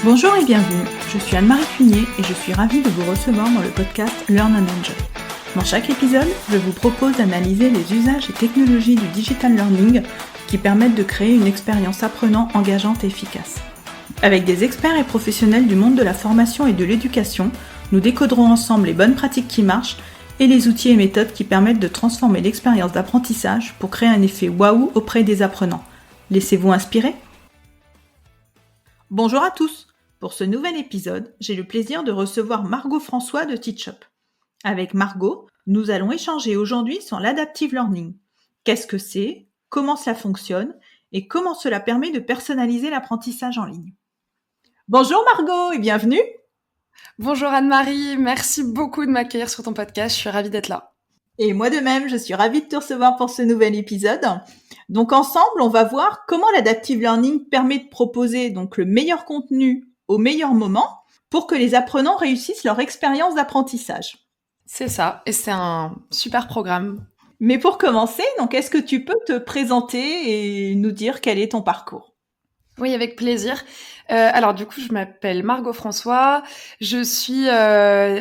Bonjour et bienvenue, je suis Anne-Marie Cunier et je suis ravie de vous recevoir dans le podcast Learn and Enjoy. Dans chaque épisode, je vous propose d'analyser les usages et technologies du digital learning qui permettent de créer une expérience apprenant engageante et efficace. Avec des experts et professionnels du monde de la formation et de l'éducation, nous décoderons ensemble les bonnes pratiques qui marchent et les outils et méthodes qui permettent de transformer l'expérience d'apprentissage pour créer un effet waouh auprès des apprenants. Laissez-vous inspirer ? Bonjour à tous! Pour ce nouvel épisode, j'ai le plaisir de recevoir Margot François de Teachup. Avec Margot, nous allons échanger aujourd'hui sur l'adaptive learning. Qu'est-ce que c'est? Comment cela fonctionne? Et comment cela permet de personnaliser l'apprentissage en ligne? Bonjour Margot et bienvenue! Bonjour Anne-Marie, merci beaucoup de m'accueillir sur ton podcast, je suis ravie d'être là. Et moi de même, je suis ravie de te recevoir pour ce nouvel épisode. Donc ensemble, on va voir comment l'adaptive learning permet de proposer donc le meilleur contenu au meilleur moment pour que les apprenants réussissent leur expérience d'apprentissage. C'est ça, et c'est un super programme. Mais pour commencer, donc est-ce que tu peux te présenter et nous dire quel est ton parcours? Oui, avec plaisir. Alors du coup, je m'appelle Margot François. Je suis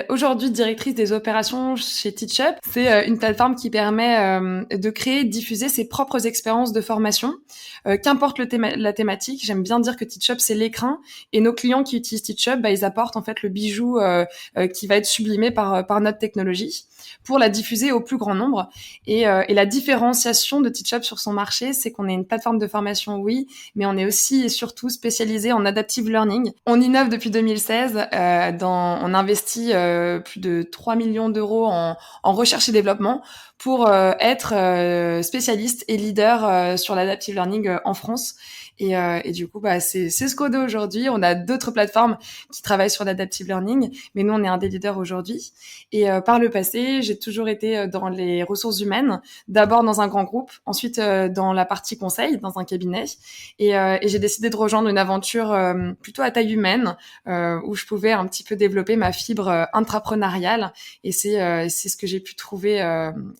aujourd'hui directrice des opérations chez Teachup. C'est une plateforme qui permet de créer et de diffuser ses propres expériences de formation. Qu'importe la thématique, j'aime bien dire que Teachup, c'est l'écrin. Et nos clients qui utilisent Teachup, ils apportent en fait le bijou qui va être sublimé par notre technologie pour la diffuser au plus grand nombre. Et la différenciation de Teachup sur son marché, c'est qu'on est une plateforme de formation, oui, mais on est aussi et surtout spécialisé en adaptive learning. On innove depuis 2016, on investit plus de 3 millions d'euros en recherche et développement pour être spécialiste et leader sur l'adaptive learning en France. Et du coup, c'est ce qu'on est aujourd'hui. On a d'autres plateformes qui travaillent sur l'adaptive learning, mais nous, on est un des leaders aujourd'hui. Et par le passé, j'ai toujours été dans les ressources humaines, d'abord dans un grand groupe, ensuite dans la partie conseil, dans un cabinet. Et j'ai décidé de rejoindre une aventure plutôt à taille humaine, où je pouvais un petit peu développer ma fibre intrapreneuriale. Et c'est ce que j'ai pu trouver,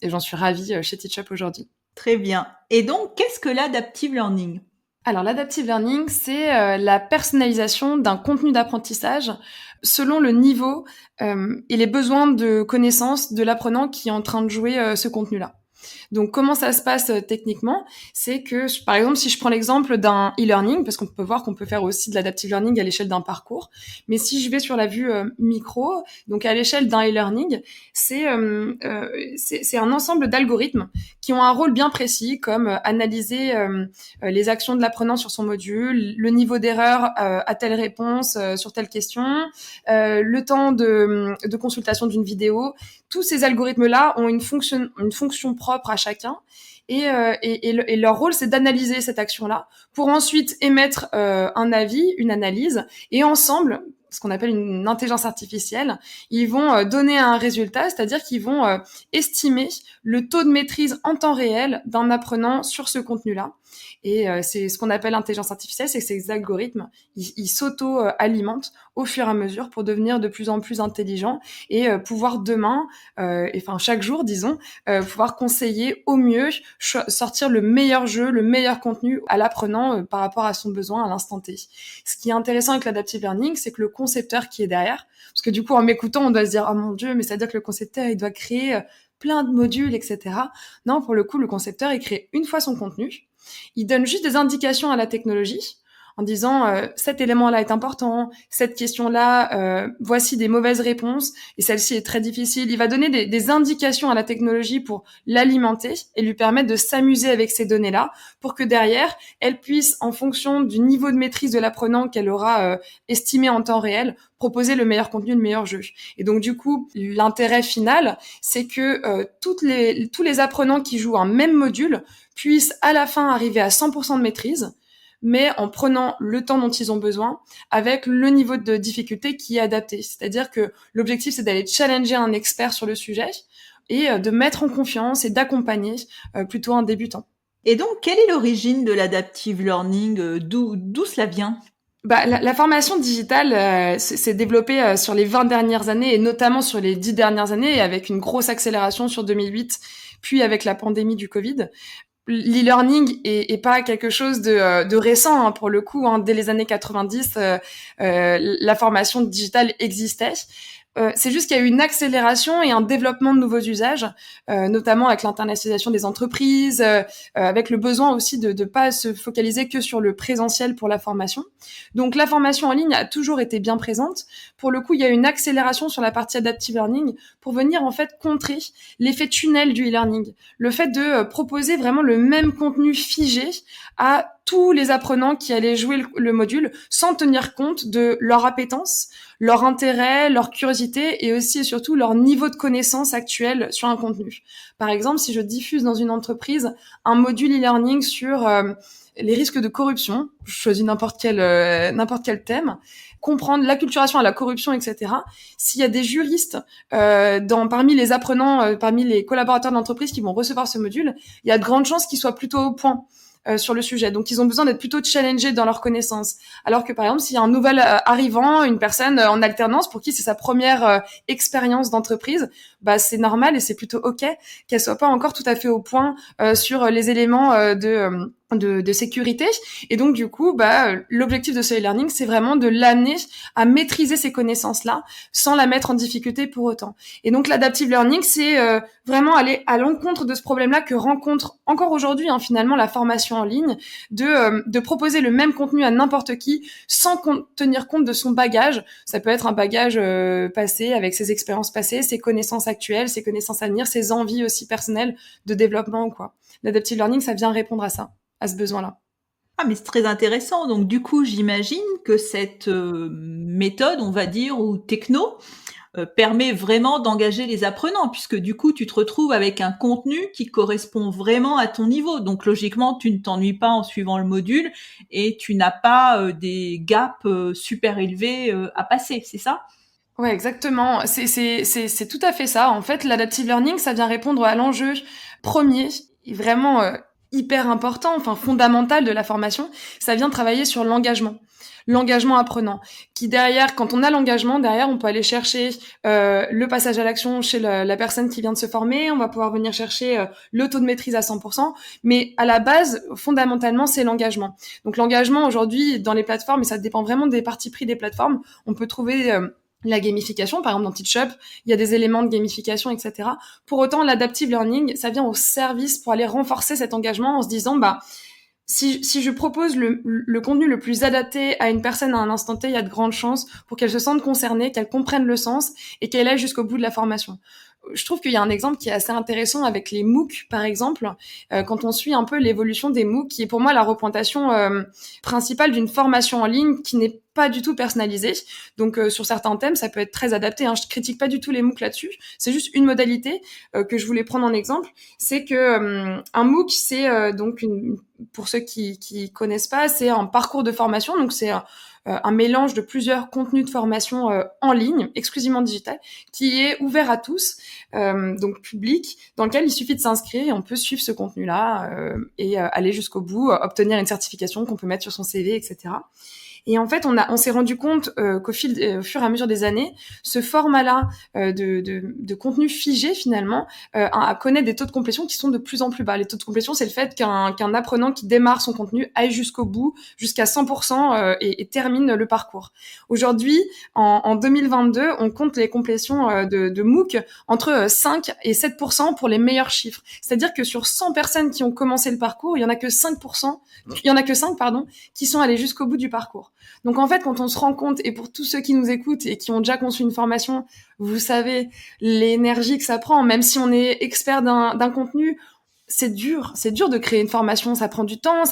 et j'en suis ravie chez Teachup aujourd'hui. Très bien. Et donc, qu'est-ce que l'adaptive learning? Alors, l'adaptive learning, c'est la personnalisation d'un contenu d'apprentissage selon le niveau et les besoins de connaissance de l'apprenant qui est en train de jouer ce contenu-là. Donc, comment ça se passe techniquement? C'est que, par exemple, si je prends l'exemple d'un e-learning, parce qu'on peut voir qu'on peut faire aussi de l'adaptive learning à l'échelle d'un parcours, mais si je vais sur la vue micro, donc à l'échelle d'un e-learning, c'est un ensemble d'algorithmes qui ont un rôle bien précis, comme analyser les actions de l'apprenant sur son module, le niveau d'erreur à telle réponse sur telle question, le temps de consultation d'une vidéo. Tous ces algorithmes-là ont une fonction propre à chacun et leur rôle, c'est d'analyser cette action-là pour ensuite émettre un avis, une analyse, et ensemble, ce qu'on appelle une intelligence artificielle, ils vont donner un résultat, c'est-à-dire qu'ils vont estimer le taux de maîtrise en temps réel d'un apprenant sur ce contenu-là. Et c'est ce qu'on appelle l'intelligence artificielle, c'est que ces algorithmes, ils s'auto-alimentent au fur et à mesure pour devenir de plus en plus intelligents et pouvoir demain, chaque jour, disons, pouvoir conseiller au mieux, sortir le meilleur jeu, le meilleur contenu à l'apprenant par rapport à son besoin à l'instant T. Ce qui est intéressant avec l'adaptive learning, c'est que le concepteur qui est derrière, parce que du coup, en m'écoutant, on doit se dire « Oh mon Dieu, mais ça veut dire que le concepteur, il doit créer plein de modules, etc. » Non, pour le coup, le concepteur, il crée une fois son contenu. Il donne juste des indications à la technologie en disant cet élément-là est important, cette question-là, voici des mauvaises réponses, et celle-ci est très difficile. Il va donner des indications à la technologie pour l'alimenter et lui permettre de s'amuser avec ces données-là pour que derrière, elle puisse, en fonction du niveau de maîtrise de l'apprenant qu'elle aura estimé en temps réel, proposer le meilleur contenu, le meilleur jeu. Et donc du coup, l'intérêt final, c'est que tous les apprenants qui jouent un même module puissent à la fin arriver à 100% de maîtrise, mais en prenant le temps dont ils ont besoin, avec le niveau de difficulté qui est adapté. C'est-à-dire que l'objectif, c'est d'aller challenger un expert sur le sujet et de mettre en confiance et d'accompagner plutôt un débutant. Et donc, quelle est l'origine de l'adaptive learning? D'où cela vient? La formation digitale s'est développée sur les 20 dernières années et notamment sur les 10 dernières années, avec une grosse accélération sur 2008, puis avec la pandémie du Covid. l'e-learning est pas quelque chose de récent, hein, pour le coup, hein. Dès les années 90, la formation digitale existait. C'est juste qu'il y a eu une accélération et un développement de nouveaux usages, notamment avec l'internationalisation des entreprises, avec le besoin aussi de pas se focaliser que sur le présentiel pour la formation. Donc la formation en ligne a toujours été bien présente. Pour le coup, il y a eu une accélération sur la partie adaptive learning pour venir en fait contrer l'effet tunnel du e-learning, le fait de proposer vraiment le même contenu figé à tous les apprenants qui allaient jouer le module sans tenir compte de leur appétence, leur intérêt, leur curiosité et aussi et surtout leur niveau de connaissance actuel sur un contenu. Par exemple, si je diffuse dans une entreprise un module e-learning sur les risques de corruption, je choisis n'importe quel thème, comprendre l'acculturation à la corruption, etc. S'il y a des juristes parmi les apprenants, parmi les collaborateurs de l'entreprise qui vont recevoir ce module, il y a de grandes chances qu'ils soient plutôt au point sur le sujet. Donc, ils ont besoin d'être plutôt challengés dans leurs connaissances. Alors que, par exemple, s'il y a un nouvel arrivant, une personne en alternance pour qui c'est sa première expérience d'entreprise, bah c'est normal et c'est plutôt OK qu'elle soit pas encore tout à fait au point sur les éléments de sécurité. Et donc, du coup, l'objectif de ce e-learning, c'est vraiment de l'amener à maîtriser ces connaissances-là sans la mettre en difficulté pour autant. Et donc, l'adaptive learning, c'est vraiment aller à l'encontre de ce problème-là que rencontre encore aujourd'hui, hein, finalement, la formation en ligne, de proposer le même contenu à n'importe qui sans tenir compte de son bagage. Ça peut être un bagage passé avec ses expériences passées, ses connaissances actuelles, ses connaissances à venir, ses envies aussi personnelles de développement ou quoi. L'adaptive learning, ça vient répondre à ça, à ce besoin-là. Ah, mais c'est très intéressant. Donc, du coup, j'imagine que cette méthode, on va dire, ou techno, permet vraiment d'engager les apprenants, puisque du coup, tu te retrouves avec un contenu qui correspond vraiment à ton niveau. Donc, logiquement, tu ne t'ennuies pas en suivant le module et tu n'as pas des gaps super élevés à passer, c'est ça? Ouais, exactement. C'est tout à fait ça. En fait, l'adaptive learning, ça vient répondre à l'enjeu premier, et vraiment hyper important, enfin fondamental de la formation. Ça vient travailler sur l'engagement apprenant. Qui derrière, quand on a l'engagement, derrière, on peut aller chercher le passage à l'action chez la personne qui vient de se former. On va pouvoir venir chercher le taux de maîtrise à 100%. Mais à la base, fondamentalement, c'est l'engagement. Donc l'engagement aujourd'hui dans les plateformes, et ça dépend vraiment des partis pris des plateformes, on peut trouver la gamification, par exemple dans TeachUp, il y a des éléments de gamification, etc. Pour autant, l'adaptive learning, ça vient au service pour aller renforcer cet engagement en se disant, si je propose le contenu le plus adapté à une personne à un instant T, il y a de grandes chances pour qu'elle se sente concernée, qu'elle comprenne le sens et qu'elle aille jusqu'au bout de la formation. Je trouve qu'il y a un exemple qui est assez intéressant avec les MOOC, par exemple, quand on suit un peu l'évolution des MOOC, qui est pour moi la représentation principale d'une formation en ligne qui n'est pas du tout personnalisée. Donc, sur certains thèmes, ça peut être très adapté, hein. Je critique pas du tout les MOOC là-dessus. C'est juste une modalité que je voulais prendre en exemple. C'est que un MOOC, c'est donc pour ceux qui connaissent pas, c'est un parcours de formation. Donc, c'est un mélange de plusieurs contenus de formation en ligne, exclusivement digital, qui est ouvert à tous, donc public, dans lequel il suffit de s'inscrire et on peut suivre ce contenu-là et aller jusqu'au bout, obtenir une certification qu'on peut mettre sur son CV, etc. Et en fait, on s'est rendu compte au fur et à mesure des années, ce format-là de contenu figé finalement connaît des taux de complétion qui sont de plus en plus bas. Les taux de complétion, c'est le fait qu'un apprenant qui démarre son contenu aille jusqu'au bout, jusqu'à 100% et termine le parcours. Aujourd'hui, en 2022, on compte les complétions de MOOC entre 5 et 7% pour les meilleurs chiffres. C'est-à-dire que sur 100 personnes qui ont commencé le parcours, il y en a que 5 qui sont allés jusqu'au bout du parcours. Donc en fait, quand on se rend compte, et pour tous ceux qui nous écoutent et qui ont déjà conçu une formation, vous savez l'énergie que ça prend, même si on est expert d'un contenu, c'est dur de créer une formation, ça prend du temps,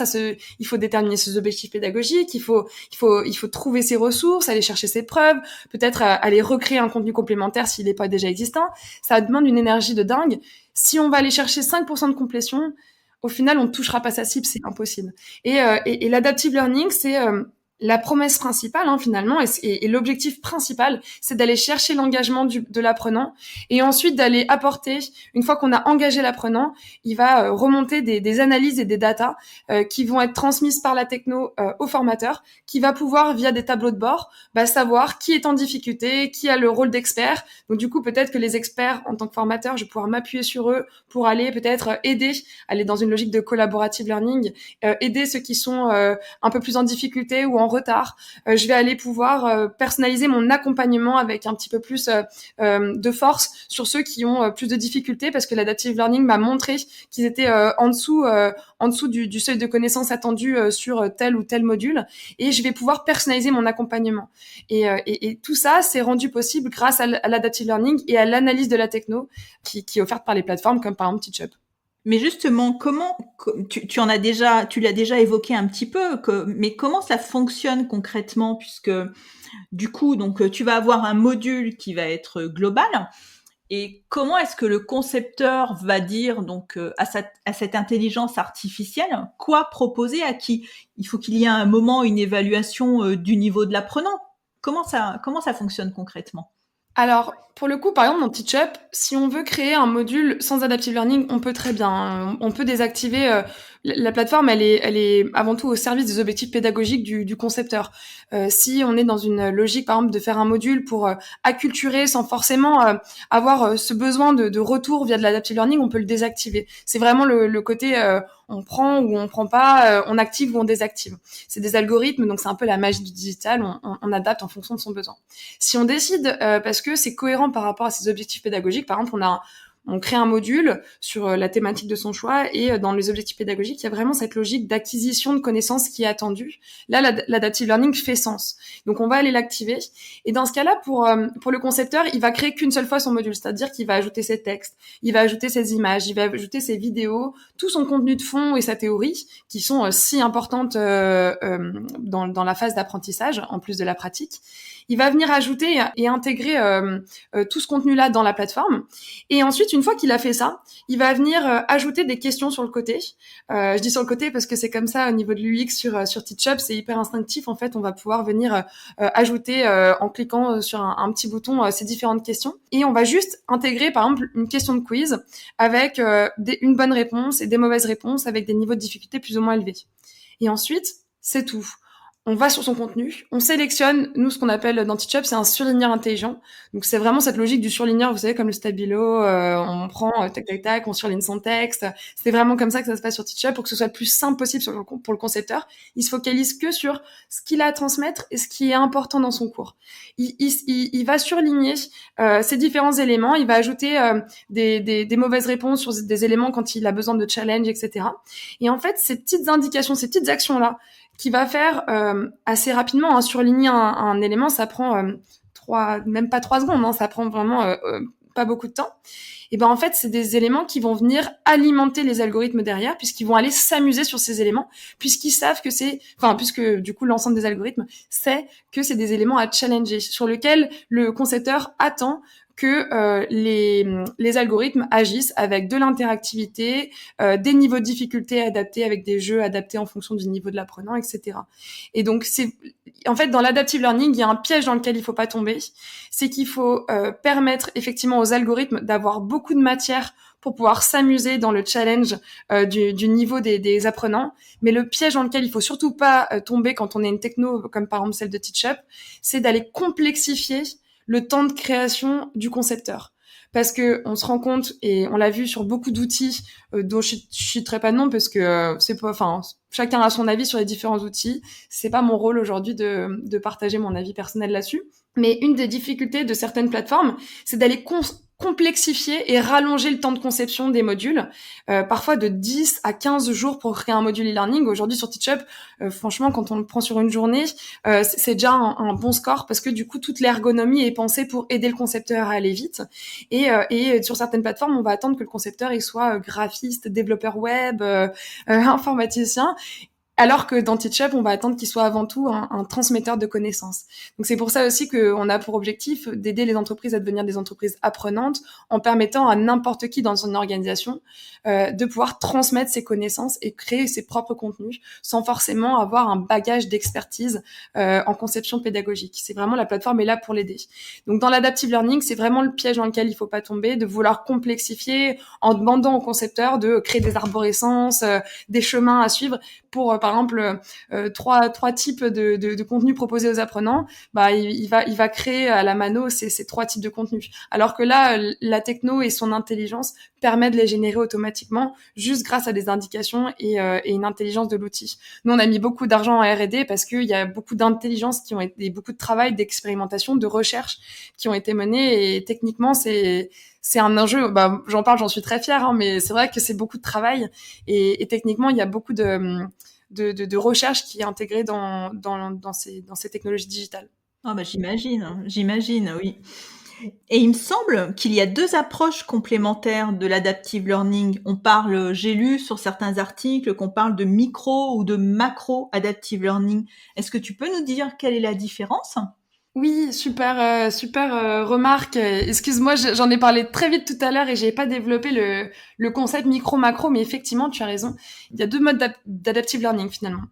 il faut déterminer ses objectifs pédagogiques, il faut trouver ses ressources, aller chercher ses preuves, peut-être aller recréer un contenu complémentaire s'il n'est pas déjà existant. Ça demande une énergie de dingue. Si on va aller chercher 5% de complétion, au final, on ne touchera pas sa cible, c'est impossible. Et l'adaptive learning, c'est La promesse principale, finalement, et l'objectif principal, c'est d'aller chercher l'engagement de l'apprenant et ensuite d'aller apporter, une fois qu'on a engagé l'apprenant, il va remonter des analyses et des datas qui vont être transmises par la techno au formateur, qui va pouvoir, via des tableaux de bord, savoir qui est en difficulté, qui a le rôle d'expert. Donc du coup, peut-être que les experts, en tant que formateur, je vais pouvoir m'appuyer sur eux pour aller peut-être aller dans une logique de collaborative learning, aider ceux qui sont un peu plus en difficulté ou en retard. Je vais aller pouvoir personnaliser mon accompagnement avec un petit peu plus de force sur ceux qui ont plus de difficultés, parce que l'adaptive learning m'a montré qu'ils étaient en dessous du seuil de connaissance attendu sur tel ou tel module, et je vais pouvoir personnaliser mon accompagnement. Et tout ça, c'est rendu possible grâce à l'adaptive learning et à l'analyse de la techno qui est offerte par les plateformes comme par exemple Teachup. Mais justement, tu l'as déjà évoqué un petit peu, mais comment ça fonctionne concrètement, puisque du coup, donc tu vas avoir un module qui va être global, et comment est-ce que le concepteur va dire donc à cette intelligence artificielle quoi proposer à qui? Il faut qu'il y ait un moment, une évaluation du niveau de l'apprenant. Comment ça fonctionne concrètement? Alors, pour le coup, par exemple, dans Teachup, si on veut créer un module sans adaptive learning, on peut très bien. On peut désactiver. La plateforme, elle est avant tout au service des objectifs pédagogiques du concepteur. Si on est dans une logique, par exemple, de faire un module pour acculturer sans forcément avoir ce besoin de retour via de l'adaptive learning, on peut le désactiver. C'est vraiment le côté on prend ou on prend pas, on active ou on désactive. C'est des algorithmes, donc c'est un peu la magie du digital. On adapte en fonction de son besoin. Si on décide, parce que c'est cohérent par rapport à ses objectifs pédagogiques, par exemple, on crée un module sur la thématique de son choix, et dans les objectifs pédagogiques, il y a vraiment cette logique d'acquisition de connaissances qui est attendue. Là, l'adaptive learning fait sens. Donc, on va aller l'activer. Et dans ce cas-là, pour le concepteur, il va créer qu'une seule fois son module, c'est-à-dire qu'il va ajouter ses textes, il va ajouter ses images, il va ajouter ses vidéos, tout son contenu de fond et sa théorie, qui sont si importantes dans la phase d'apprentissage, en plus de la pratique. Il va venir ajouter et intégrer tout ce contenu-là dans la plateforme. Et ensuite, une fois qu'il a fait ça, il va venir ajouter des questions sur le côté. Je dis sur le côté parce que c'est comme ça au niveau de l'UX sur Teachup, c'est hyper instinctif. En fait, on va pouvoir venir ajouter en cliquant sur un petit bouton ces différentes questions. Et on va juste intégrer, par exemple, une question de quiz avec une bonne réponse et des mauvaises réponses avec des niveaux de difficulté plus ou moins élevés. Et ensuite, c'est tout. On va sur son contenu, on sélectionne, nous, ce qu'on appelle dans Teachup, c'est un surligneur intelligent. Donc, c'est vraiment cette logique du surligneur, vous savez, comme le Stabilo, on prend tac, tac, tac, on surligne son texte. C'est vraiment comme ça que ça se passe sur Teachup pour que ce soit le plus simple possible pour le concepteur. Il se focalise que sur ce qu'il a à transmettre et ce qui est important dans son cours. Il va surligner ces différents éléments, il va ajouter des mauvaises réponses sur des éléments quand il a besoin de challenge, etc. Et en fait, ces petites indications, ces petites actions-là, qui va faire assez rapidement, surligner un élément, ça prend même pas 3 secondes, ça prend vraiment pas beaucoup de temps. Et ben en fait, c'est des éléments qui vont venir alimenter les algorithmes derrière, puisqu'ils vont aller s'amuser sur ces éléments, puisqu'ils savent que puisque du coup l'ensemble des algorithmes sait que c'est des éléments à challenger, sur lesquels le concepteur attend que les algorithmes agissent avec de l'interactivité, des niveaux de difficulté adaptés, avec des jeux adaptés en fonction du niveau de l'apprenant, etc. Et donc, en fait, dans l'adaptive learning, il y a un piège dans lequel il faut pas tomber. C'est qu'il faut permettre effectivement aux algorithmes d'avoir beaucoup de matière pour pouvoir s'amuser dans le challenge du niveau des apprenants. Mais le piège dans lequel il faut surtout pas tomber quand on est une techno comme par exemple celle de Teachup, c'est d'aller complexifier le temps de création du concepteur. Parce que on se rend compte, et on l'a vu sur beaucoup d'outils dont je citerai pas de nom parce que chacun a son avis sur les différents outils. C'est pas mon rôle aujourd'hui de partager mon avis personnel là-dessus. Mais une des difficultés de certaines plateformes, c'est d'aller complexifier et rallonger le temps de conception des modules, parfois de 10 à 15 jours pour créer un module e-learning. Aujourd'hui, sur Teachup, franchement, quand on le prend sur une journée, c'est déjà un bon score parce que du coup, toute l'ergonomie est pensée pour aider le concepteur à aller vite. Et sur certaines plateformes, on va attendre que le concepteur il soit graphiste, développeur web, informaticien. Alors que dans Teachup, on va attendre qu'il soit avant tout un transmetteur de connaissances. Donc c'est pour ça aussi qu'on a pour objectif d'aider les entreprises à devenir des entreprises apprenantes en permettant à n'importe qui dans une organisation de pouvoir transmettre ses connaissances et créer ses propres contenus sans forcément avoir un bagage d'expertise en conception pédagogique. C'est vraiment, la plateforme est là pour l'aider. Donc dans l'adaptive learning, c'est vraiment le piège dans lequel il faut pas tomber, de vouloir complexifier en demandant aux concepteurs de créer des arborescences, des chemins à suivre pour par exemple trois types de contenus proposés aux apprenants. Bah il va créer à la mano ces trois types de contenus, alors que là la techno et son intelligence permet de les générer automatiquement juste grâce à des indications et une intelligence de l'outil. Nous on a mis beaucoup d'argent en R&D parce qu'il y a beaucoup d'intelligence qui ont été, beaucoup de travail, d'expérimentation, de recherche qui ont été menées, et techniquement c'est un enjeu. Bah, j'en parle, j'en suis très fière, hein, mais c'est vrai que c'est beaucoup de travail, et techniquement, il y a beaucoup de recherche qui est intégrée dans ces technologies digitales. Ah bah j'imagine, oui. Et il me semble qu'il y a 2 approches complémentaires de l'adaptive learning. J'ai lu sur certains articles qu'on parle de micro ou de macro adaptive learning. Est-ce que tu peux nous dire quelle est la différence? Oui, super remarque. Excuse-moi, j'en ai parlé très vite tout à l'heure et j'ai pas développé le concept micro-macro, mais effectivement, tu as raison. Il y a 2 modes d'adaptive learning finalement.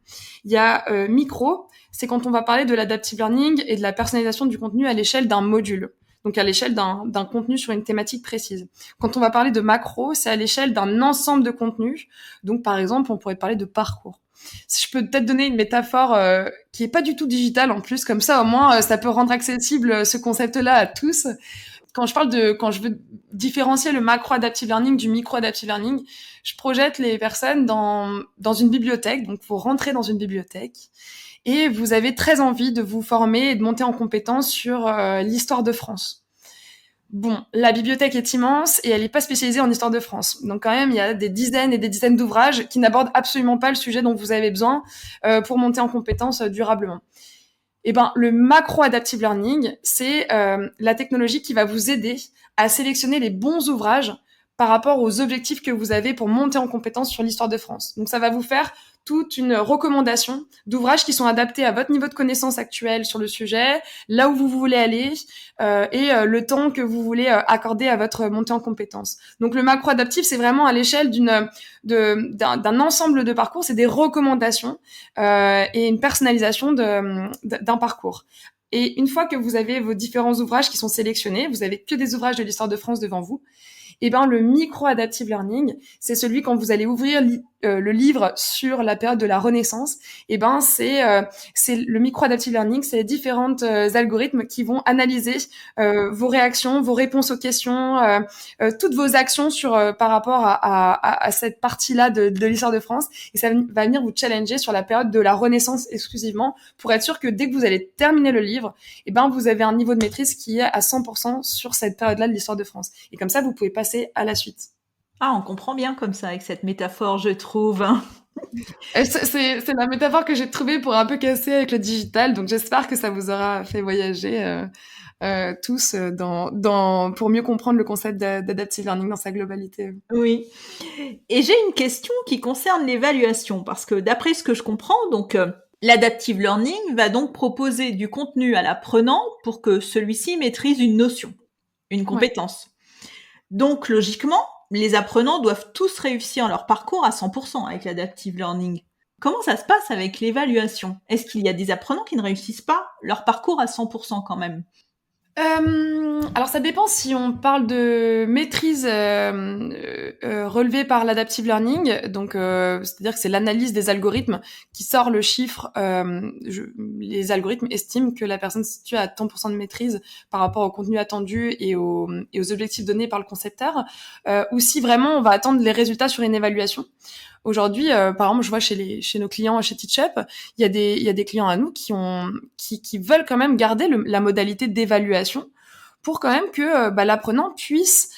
Il y a micro, c'est quand on va parler de l'adaptive learning et de la personnalisation du contenu à l'échelle d'un module. Donc à l'échelle d'un contenu sur une thématique précise. Quand on va parler de macro, c'est à l'échelle d'un ensemble de contenus. Donc par exemple, on pourrait parler de parcours. Si je peux peut-être donner une métaphore qui est pas du tout digitale en plus, comme ça au moins ça peut rendre accessible ce concept-là à tous. Quand je veux différencier le macro-adaptive learning du micro-adaptive learning, je projette les personnes dans une bibliothèque. Donc vous rentrez dans une bibliothèque et vous avez très envie de vous former et de monter en compétence sur l'histoire de France. Bon, la bibliothèque est immense et elle n'est pas spécialisée en histoire de France. Donc quand même, il y a des dizaines et des dizaines d'ouvrages qui n'abordent absolument pas le sujet dont vous avez besoin pour monter en compétence durablement. Eh ben, le macro-adaptive learning, c'est la technologie qui va vous aider à sélectionner les bons ouvrages par rapport aux objectifs que vous avez pour monter en compétence sur l'histoire de France. Donc ça va vous faire toute une recommandation d'ouvrages qui sont adaptés à votre niveau de connaissance actuel sur le sujet, là où vous voulez aller et le temps que vous voulez accorder à votre montée en compétence. Donc le macro-adaptif, c'est vraiment à l'échelle d'un ensemble de parcours, c'est des recommandations et une personnalisation d'un parcours. Et une fois que vous avez vos différents ouvrages qui sont sélectionnés, vous avez que des ouvrages de l'histoire de France devant vous, et ben le micro-adaptive learning, c'est celui quand vous allez ouvrir le livre sur la période de la Renaissance, et ben c'est le micro-adaptive learning, c'est les différentes algorithmes qui vont analyser vos réactions, vos réponses aux questions, toutes vos actions par rapport à cette partie-là de l'histoire de France, et ça va venir vous challenger sur la période de la Renaissance exclusivement pour être sûr que dès que vous allez terminer le livre, et ben vous avez un niveau de maîtrise qui est à 100% sur cette période-là de l'histoire de France. Et comme ça, vous pouvez passer à la suite. Ah, on comprend bien comme ça avec cette métaphore, je trouve. C'est la métaphore que j'ai trouvée pour un peu casser avec le digital, donc j'espère que ça vous aura fait voyager tous pour mieux comprendre le concept d'adaptive learning dans sa globalité. Oui. Et j'ai une question qui concerne l'évaluation, parce que d'après ce que je comprends, donc l'adaptive learning va donc proposer du contenu à l'apprenant pour que celui-ci maîtrise une notion, une compétence. Ouais. Donc, logiquement, les apprenants doivent tous réussir leur parcours à 100% avec l'adaptive learning. Comment ça se passe avec l'évaluation? Est-ce qu'il y a des apprenants qui ne réussissent pas leur parcours à 100% quand même? Alors ça dépend si on parle de maîtrise relevée par l'adaptive learning, donc c'est-à-dire que c'est l'analyse des algorithmes qui sort le chiffre. Les algorithmes estiment que la personne se situe à tant % de maîtrise par rapport au contenu attendu et aux objectifs donnés par le concepteur, ou si vraiment on va attendre les résultats sur une évaluation. Aujourd'hui, par exemple, je vois chez nos clients chez Teachup, il y a des clients à nous qui veulent quand même garder la modalité d'évaluation pour quand même que l'apprenant puisse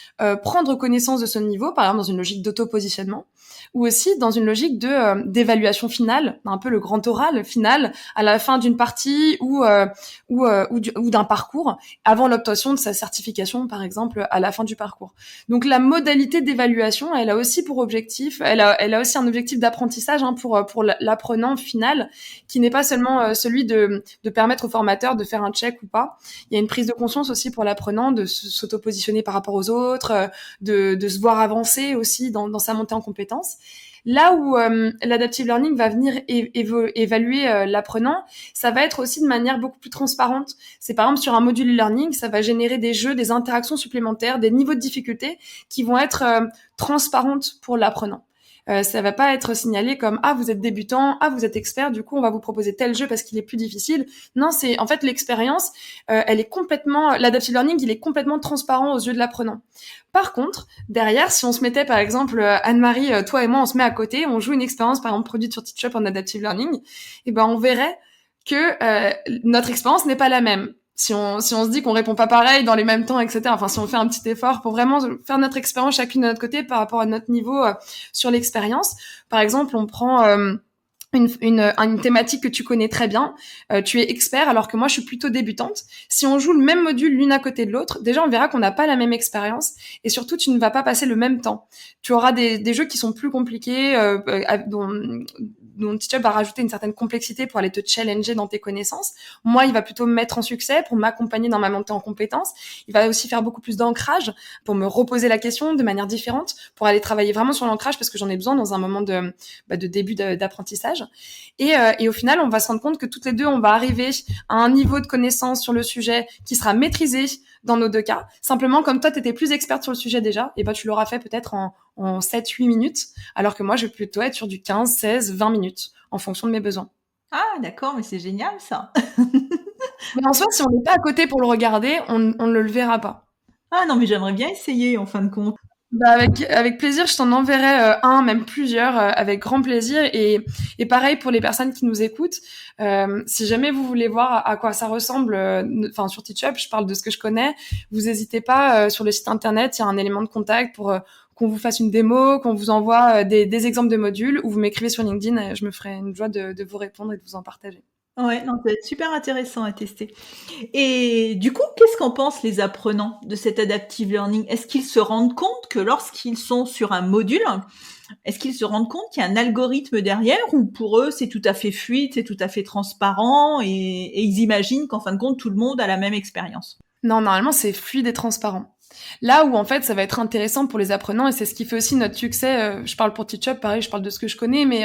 prendre connaissance de son niveau, par exemple dans une logique d'auto-positionnement, ou aussi dans une logique d'évaluation finale, un peu le grand oral final à la fin d'une partie ou d'un parcours, avant l'obtention de sa certification, par exemple, à la fin du parcours. Donc la modalité d'évaluation, elle a aussi pour objectif, elle a aussi un objectif d'apprentissage pour l'apprenant final, qui n'est pas seulement celui de permettre au formateur de faire un check ou pas. Il y a une prise de conscience aussi pour l'apprenant de s'auto-positionner par rapport aux autres, de se voir avancer aussi dans sa montée en compétences. Là où l'adaptive learning va venir évaluer l'apprenant, ça va être aussi de manière beaucoup plus transparente. C'est par exemple sur un module e-learning, ça va générer des jeux, des interactions supplémentaires, des niveaux de difficulté qui vont être transparentes pour l'apprenant. Ça va pas être signalé comme vous êtes débutant, vous êtes expert, du coup on va vous proposer tel jeu parce qu'il est plus difficile. Non, c'est en fait l'expérience, elle est complètement, l'adaptive learning, il est complètement transparent aux yeux de l'apprenant. Par contre, derrière, si on se mettait par exemple Anne-Marie, toi et moi, on se met à côté, on joue une expérience par exemple produite sur Teachup en adaptive learning, et ben on verrait que notre expérience n'est pas la même. Si on se dit qu'on répond pas pareil dans les mêmes temps, etc. Enfin, si on fait un petit effort pour vraiment faire notre expérience chacune de notre côté par rapport à notre niveau sur l'expérience. Par exemple, on prend une thématique que tu connais très bien, tu es expert alors que moi je suis plutôt débutante. Si on joue le même module l'une à côté de l'autre, déjà on verra qu'on n'a pas la même expérience et surtout tu ne vas pas passer le même temps. Tu auras des jeux qui sont plus compliqués, dont Teachup va rajouter une certaine complexité pour aller te challenger dans tes connaissances. Moi, il va plutôt me mettre en succès pour m'accompagner dans ma montée en compétences. Il va aussi faire beaucoup plus d'ancrage pour me reposer la question de manière différente, pour aller travailler vraiment sur l'ancrage parce que j'en ai besoin dans un moment de début d'apprentissage. Et au final, on va se rendre compte que toutes les deux, on va arriver à un niveau de connaissance sur le sujet qui sera maîtrisé dans nos deux cas. Simplement, comme toi, tu étais plus experte sur le sujet déjà, et ben tu l'auras fait peut-être en 7-8 minutes, alors que moi, je vais plutôt être sur du 15, 16, 20 minutes, en fonction de mes besoins. Ah, d'accord, mais c'est génial ça. Mais en soi, si on n'est pas à côté pour le regarder, on ne le verra pas. Ah non, mais j'aimerais bien essayer en fin de compte. Avec plaisir, je t'en enverrai un, même plusieurs, avec grand plaisir. Et pareil pour les personnes qui nous écoutent, si jamais vous voulez voir à quoi ça ressemble, sur Teachup, je parle de ce que je connais, vous n'hésitez pas, sur le site internet, il y a un élément de contact pour qu'on vous fasse une démo, qu'on vous envoie des exemples de modules, ou vous m'écrivez sur LinkedIn, et je me ferai une joie de vous répondre et de vous en partager. Ouais, non, ça va être super intéressant à tester. Et du coup, qu'est-ce qu'en pensent les apprenants de cet adaptive learning? Est-ce qu'ils se rendent compte que lorsqu'ils sont sur un module, est-ce qu'ils se rendent compte qu'il y a un algorithme derrière ou pour eux c'est tout à fait fluide, c'est tout à fait transparent et ils imaginent qu'en fin de compte tout le monde a la même expérience? Non, normalement, c'est fluide et transparent. Là où, en fait, ça va être intéressant pour les apprenants, et c'est ce qui fait aussi notre succès, je parle pour Teachup, pareil, je parle de ce que je connais, mais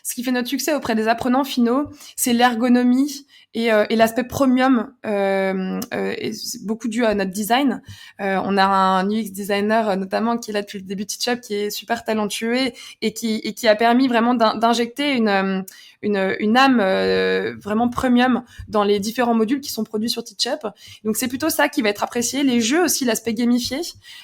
ce qui fait notre succès auprès des apprenants finaux, c'est l'ergonomie et l'aspect premium, et c'est beaucoup dû à notre design. On a un UX designer, notamment, qui est là depuis le début de Teachup, qui est super talentueux et qui a permis vraiment d'injecter une âme vraiment premium dans les différents modules qui sont produits sur Teachup. Donc c'est plutôt ça qui va être apprécié. Les jeux aussi, l'aspect gamifié,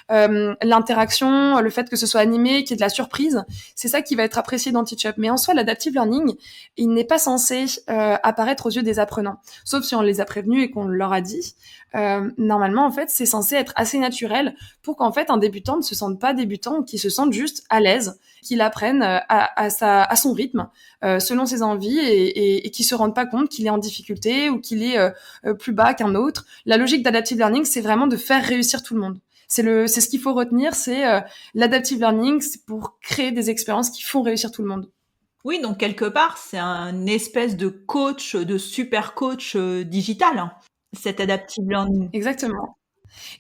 l'interaction, le fait que ce soit animé, qu'il y ait de la surprise, c'est ça qui va être apprécié dans Teachup. Mais en soi, l'adaptive learning, il n'est pas censé apparaître aux yeux des apprenants, sauf si on les a prévenus et qu'on leur a dit. Normalement, en fait, c'est censé être assez naturel pour qu'en fait un débutant ne se sente pas débutant, qu'il se sente juste à l'aise, qu'il apprenne à son rythme, selon ses envies et qu'il se rende pas compte qu'il est en difficulté ou qu'il est plus bas qu'un autre. La logique d'adaptive learning, c'est vraiment de faire réussir tout le monde. C'est ce qu'il faut retenir, c'est l'adaptive learning, c'est pour créer des expériences qui font réussir tout le monde. Oui, donc quelque part, c'est un espèce de coach, de super coach digital, hein, cet adaptive learning. Exactement.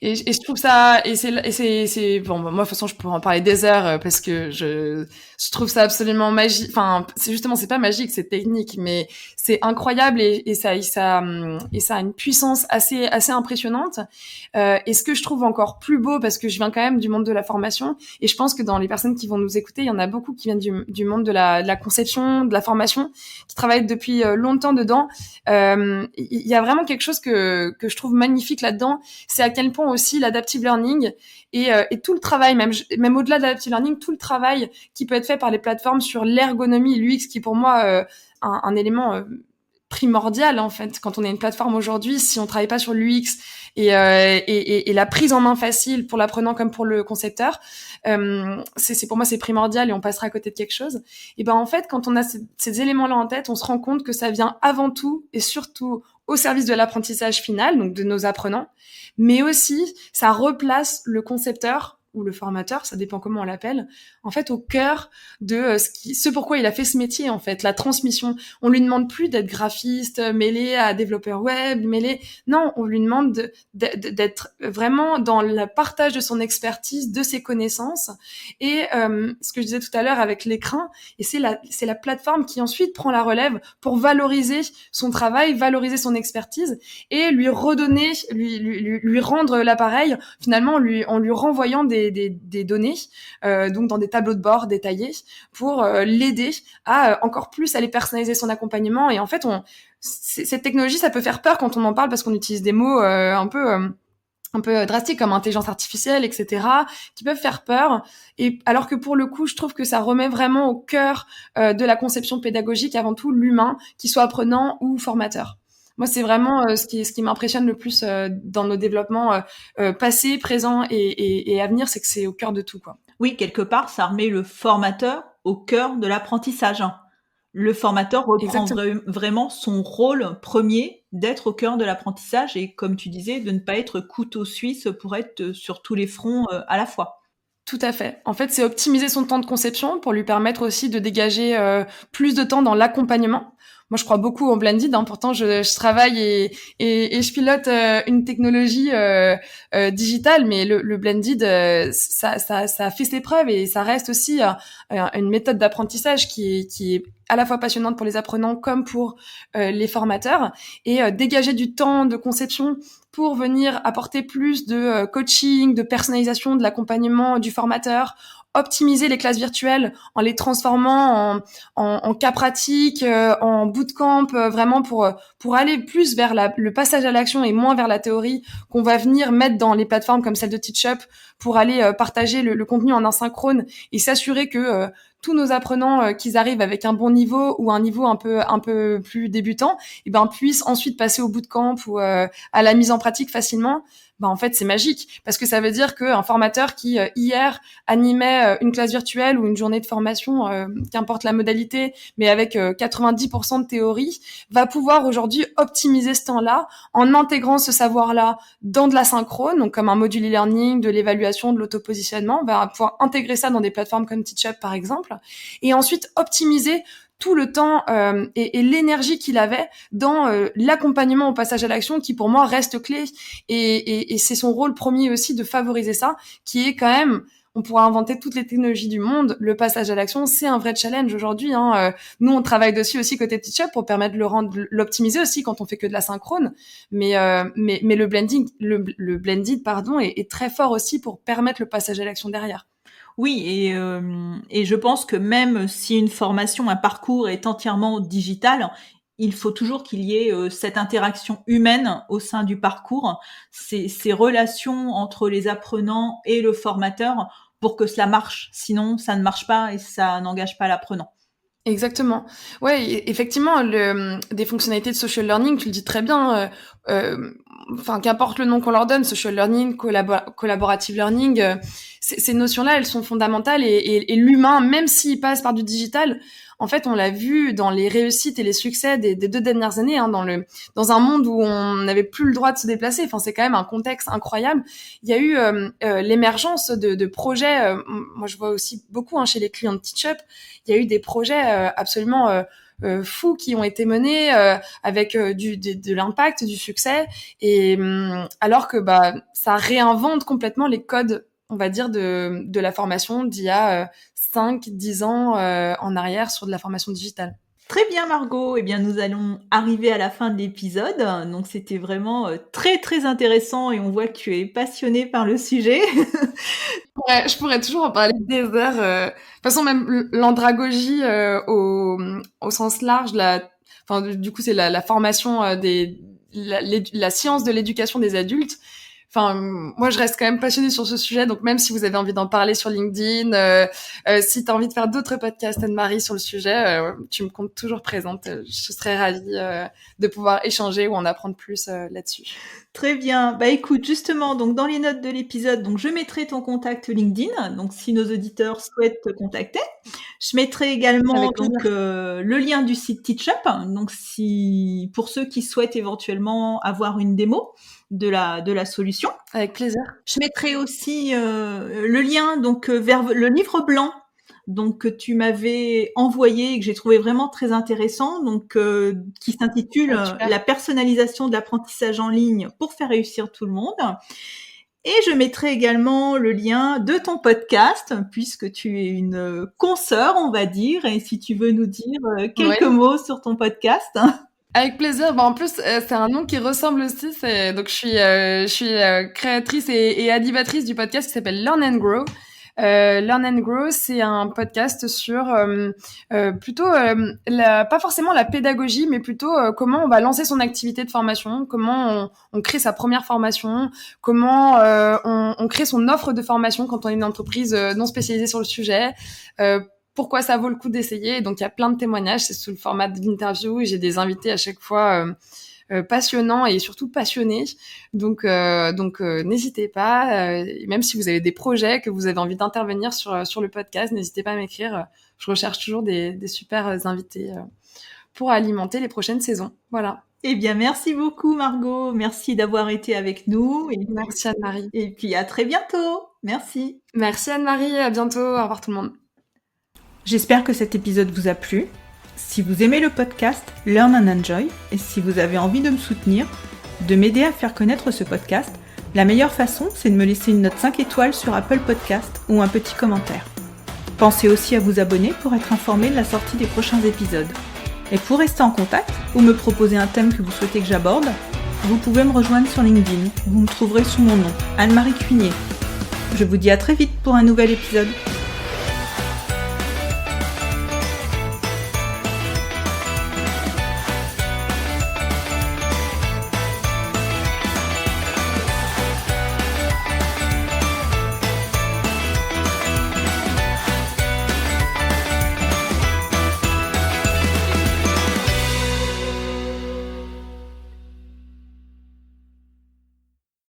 Et je trouve ça, c'est bon, moi, de toute façon, je pourrais en parler des heures, parce que je trouve ça absolument magique. Enfin, c'est pas magique, c'est technique, mais c'est incroyable et ça a une puissance assez impressionnante. Et ce que je trouve encore plus beau, parce que je viens quand même du monde de la formation, et je pense que dans les personnes qui vont nous écouter, il y en a beaucoup qui viennent du monde de la conception, de la formation, qui travaillent depuis longtemps dedans. Il y a vraiment quelque chose que je trouve magnifique là-dedans, c'est à quel point aussi l'adaptive learning et tout le travail, même au-delà de l'adaptive learning, tout le travail qui peut être fait par les plateformes sur l'ergonomie et l'UX, qui est pour moi un élément primordial en fait quand on est une plateforme aujourd'hui. Si on travaille pas sur l'UX et la prise en main facile pour l'apprenant comme pour le concepteur, c'est pour moi c'est primordial et on passera à côté de quelque chose. Et ben en fait quand on a ces éléments-là en tête, on se rend compte que ça vient avant tout et surtout au service de l'apprentissage final, donc de nos apprenants, mais aussi ça replace le concepteur ou le formateur, ça dépend comment on l'appelle, en fait au cœur de ce pourquoi il a fait ce métier en fait, la transmission. On lui demande plus d'être graphiste mêlé à développeur web, non, on lui demande d'être vraiment dans le partage de son expertise, de ses connaissances et ce que je disais tout à l'heure avec l'écran, et c'est la plateforme qui ensuite prend la relève pour valoriser son travail, valoriser son expertise et lui redonner, lui rendre l'appareil finalement en lui renvoyant des données, donc dans des tableaux de bord détaillés pour l'aider à encore plus aller personnaliser son accompagnement. Et en fait, cette technologie, ça peut faire peur quand on en parle parce qu'on utilise des mots un peu drastiques comme intelligence artificielle, etc., qui peuvent faire peur. Et alors que pour le coup, je trouve que ça remet vraiment au cœur de la conception pédagogique avant tout l'humain, qu'il soit apprenant ou formateur. Moi, c'est vraiment ce qui m'impressionne le plus dans nos développements passés, présents et à venir, c'est que c'est au cœur de tout, quoi. Oui, quelque part, ça remet le formateur au cœur de l'apprentissage. Le formateur reprend vraiment son rôle premier d'être au cœur de l'apprentissage et, comme tu disais, de ne pas être couteau suisse pour être sur tous les fronts à la fois. Tout à fait. En fait, c'est optimiser son temps de conception pour lui permettre aussi de dégager plus de temps dans l'accompagnement. Moi, je crois beaucoup au blended. Pourtant, je travaille et je pilote une technologie digitale, mais le blended, ça a fait ses preuves et ça reste aussi une méthode d'apprentissage qui est à la fois passionnante pour les apprenants comme pour les formateurs. Et dégager du temps de conception pour venir apporter plus de coaching, de personnalisation, de l'accompagnement du formateur, optimiser les classes virtuelles en les transformant en cas pratiques, en bootcamp, vraiment pour aller plus vers le passage à l'action et moins vers la théorie qu'on va venir mettre dans les plateformes comme celle de TeachUp pour aller partager le contenu en asynchrone et s'assurer que tous nos apprenants qu'ils arrivent avec un bon niveau ou un niveau un peu plus débutant, et ben puissent ensuite passer au bootcamp ou à la mise en pratique facilement. En fait, c'est magique parce que ça veut dire qu'un formateur qui hier animait une classe virtuelle ou une journée de formation, qu'importe la modalité, mais avec 90% de théorie, va pouvoir aujourd'hui optimiser ce temps-là en intégrant ce savoir-là dans de l'asynchrone, donc comme un module e-learning, de l'évaluation, de l'auto-positionnement, va pouvoir intégrer ça dans des plateformes comme TeachUp par exemple, et ensuite optimiser tout le temps et l'énergie qu'il avait dans l'accompagnement au passage à l'action qui pour moi reste clé et c'est son rôle premier aussi de favoriser ça qui est quand même, on pourra inventer toutes les technologies du monde, le passage à l'action c'est un vrai challenge aujourd'hui. Nous on travaille dessus aussi côté TeachUp pour permettre de l'optimiser aussi quand on fait que de la synchrone, mais le blending le blended est très fort aussi pour permettre le passage à l'action derrière. Oui, et je pense que même si une formation, un parcours est entièrement digital, il faut toujours qu'il y ait cette interaction humaine au sein du parcours, ces relations entre les apprenants et le formateur pour que cela marche. Sinon, ça ne marche pas et ça n'engage pas l'apprenant. Exactement. Ouais, effectivement, des fonctionnalités de social learning, tu le dis très bien. Qu'importe le nom qu'on leur donne, social learning, collaborative learning, ces notions-là, elles sont fondamentales et l'humain, même s'il passe par du digital, en fait, on l'a vu dans les réussites et les succès des 2 dernières années, dans un monde où on n'avait plus le droit de se déplacer. C'est quand même un contexte incroyable. Il y a eu l'émergence de projets. Moi, je vois aussi beaucoup chez les clients de TeachUp. Il y a eu des projets absolument fous qui ont été menés avec de l'impact, du succès, et alors que ça réinvente complètement les codes, on va dire, de la formation d'il y a 5-10 ans en arrière sur de la formation digitale. Très bien Margot, eh bien nous allons arriver à la fin de l'épisode, donc c'était vraiment très très intéressant et on voit que tu es passionnée par le sujet. Ouais, je pourrais toujours en parler des heures. De toute façon, même l'andragogie au sens large, du coup c'est la formation la science de l'éducation des adultes. moi, je reste quand même passionnée sur ce sujet. Donc, même si vous avez envie d'en parler sur LinkedIn, si tu as envie de faire d'autres podcasts, Anne-Marie, sur le sujet, tu me comptes toujours présente. Je serais ravie de pouvoir échanger ou en apprendre plus là-dessus. Très bien. Bah écoute, justement, donc dans les notes de l'épisode, donc je mettrai ton contact LinkedIn. Donc si nos auditeurs souhaitent te contacter, je mettrai également donc le lien du site TeachUp. Donc si pour ceux qui souhaitent éventuellement avoir une démo de la solution. Avec plaisir. Je mettrai aussi le lien donc vers le livre blanc donc que tu m'avais envoyé et que j'ai trouvé vraiment très intéressant, donc qui s'intitule La personnalisation de l'apprentissage en ligne pour faire réussir tout le monde. Et je mettrai également le lien de ton podcast, puisque tu es une consoeur, on va dire, et si tu veux nous dire quelques mots sur ton podcast. Avec plaisir. En plus, c'est un nom qui ressemble aussi. Donc, je suis créatrice et animatrice du podcast qui s'appelle Learn and Grow. Learn and Grow, c'est un podcast sur plutôt pas forcément la pédagogie, mais plutôt comment on va lancer son activité de formation, comment on crée sa première formation, comment on crée son offre de formation quand on est une entreprise non spécialisée sur le sujet. Pourquoi ça vaut le coup d'essayer. Donc, il y a plein de témoignages. C'est sous le format d'interview. J'ai des invités à chaque fois passionnants et surtout passionnés. Donc, n'hésitez pas. Même si vous avez des projets, que vous avez envie d'intervenir sur le podcast, n'hésitez pas à m'écrire. Je recherche toujours des super invités pour alimenter les prochaines saisons. Voilà. Eh bien, merci beaucoup, Margot. Merci d'avoir été avec nous. Merci, Anne-Marie. Et puis, à très bientôt. Merci. Merci, Anne-Marie. À bientôt. Au revoir, tout le monde. J'espère que cet épisode vous a plu. Si vous aimez le podcast Learn and Enjoy et si vous avez envie de me soutenir, de m'aider à faire connaître ce podcast, la meilleure façon, c'est de me laisser une note 5 étoiles sur Apple Podcast ou un petit commentaire. Pensez aussi à vous abonner pour être informé de la sortie des prochains épisodes. Et pour rester en contact ou me proposer un thème que vous souhaitez que j'aborde, vous pouvez me rejoindre sur LinkedIn. Vous me trouverez sous mon nom, Anne-Marie Cuinier. Je vous dis à très vite pour un nouvel épisode.